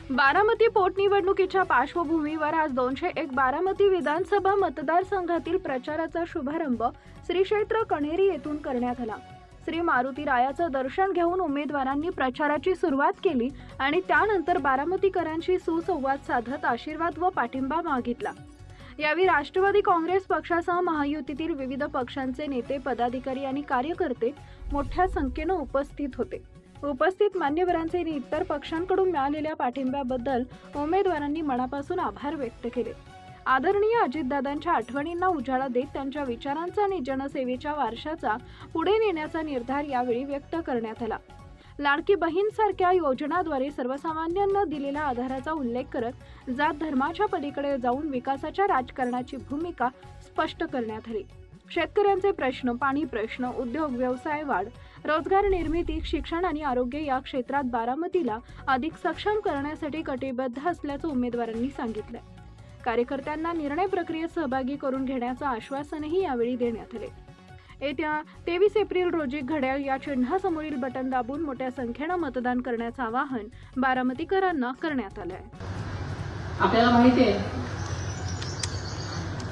बारामती पोटनिवडणुकीच्या पार्श्वभूमीवर आज 201 बारामती विधानसभा मतदारसंघातील प्रचाराचा शुभारंभ श्री क्षेत्र कण्हेरी येथून करण्यात आला। श्री मारुती रायाचं दर्शन घेऊन उमेदवारांनी प्रचाराची सुरुवात केली आणि त्यानंतर बारामतीकरांशी सुसंवाद साधत आशीर्वाद व पाठिंबा मागितला। यावेळी राष्ट्रवादी काँग्रेस पक्षासह महायुतीतील विविध पक्षांचे नेते, पदाधिकारी आणि कार्यकर्ते मोठ्या संख्येने उपस्थित होते। उपस्थित मान्यवरांचे आणि इतर पक्षांकडून मिळालेल्या पाठिंब्याबद्दल उमेदवारांनी मनापासून आभार व्यक्त केले। आदरणीय अजितदादांच्या आठवणींना उजाळा देत त्यांच्या विचारांचा आणि जनसेवेच्या वारशाचा पुढे नेण्याचा निर्धार यावेळी व्यक्त करण्यात आला। लाडकी बहीण सारख्या योजनाद्वारे सर्वसामान्यांना दिलेल्या आधाराचा उल्लेख करत जात धर्माच्या पलीकडे जाऊन विकासाच्या राजकारणाची भूमिका स्पष्ट करण्यात आली। शेतकऱ्यांचे प्रश्न, पाणी प्रश्न, उद्योग, व्यवसाय वाढ, रोजगार निर्मिती, शिक्षण आणि आरोग्य या क्षेत्रात बारामतीला अधिक सक्षम करण्यासाठी कटिबद्ध असल्याचं उमेदवारांनी सांगितलं। कार्यकर्त्यांना निर्णय प्रक्रियेत सहभागी करून घेण्याचं आश्वासनही यावेळी देण्यात आले। येत्या 23 एप्रिल रोजी घड्याळ या चिन्हासमोरील बटन दाबून मोठ्या संख्येने मतदान करण्याचं आवाहन बारामतीकरांना करण्यात आलं आहे। आपल्याला माहिती आहे,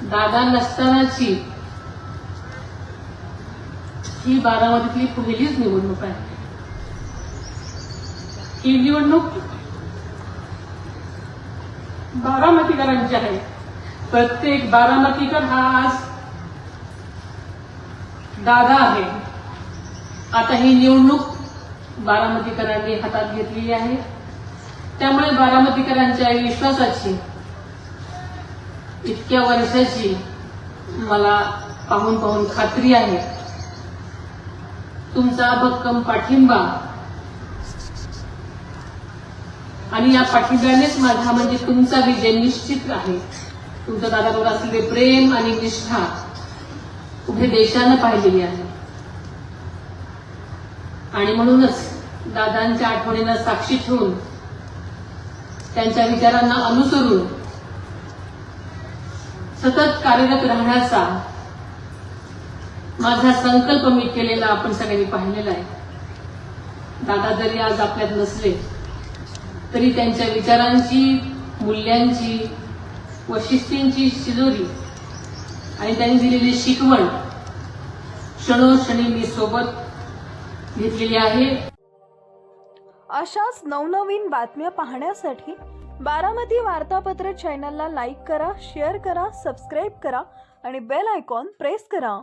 दादा नसतानाची ही बारामतीतली पहिलीच निवडणूक आहे। ही निवडणूक बारामतीकरांची आहे। प्रत्येक बारामतीकर हा आज दादा आहे। आता ही निवडणूक बारामतीकरांनी हातात घेतलेली आहे, त्यामुळे बारामतीकरांच्या विश्वासाची, इतक्या वर्षाची मला पाहून खात्री आहे। तुमचा भक्कम पाठिंबा आणि या पाठिंब्यानेच माझा म्हणजे तुमचा विजय निश्चित आहे। तुमच्या दादावर असलेले प्रेम आणि निष्ठा उभे देशानं पाहिलेली आहे आणि म्हणूनच दादांच्या आठवणींना साक्षी ठेवून, त्यांच्या विचारांना अनुसरून सतत कार्यरत राहण्याचा माझा संकल्प मी केलेला आपण सगळ्यांनी पाहिलेला आहे। दादा जरी आज आपल्यात नसले तरी त्यांच्या विचारांची, मूल्यांची व शिस्तींची शिजोरी आणि त्यांनी दिलेली शिकवण क्षणोक्षणी मी सोबत घेतलेली आहे। अशाच नवनवीन बातम्या पाहण्यासाठी बारामती वार्तापत्र चॅनलला लाईक करा, शेअर करा, सबस्क्राईब करा आणि बेल आयकॉन प्रेस करा।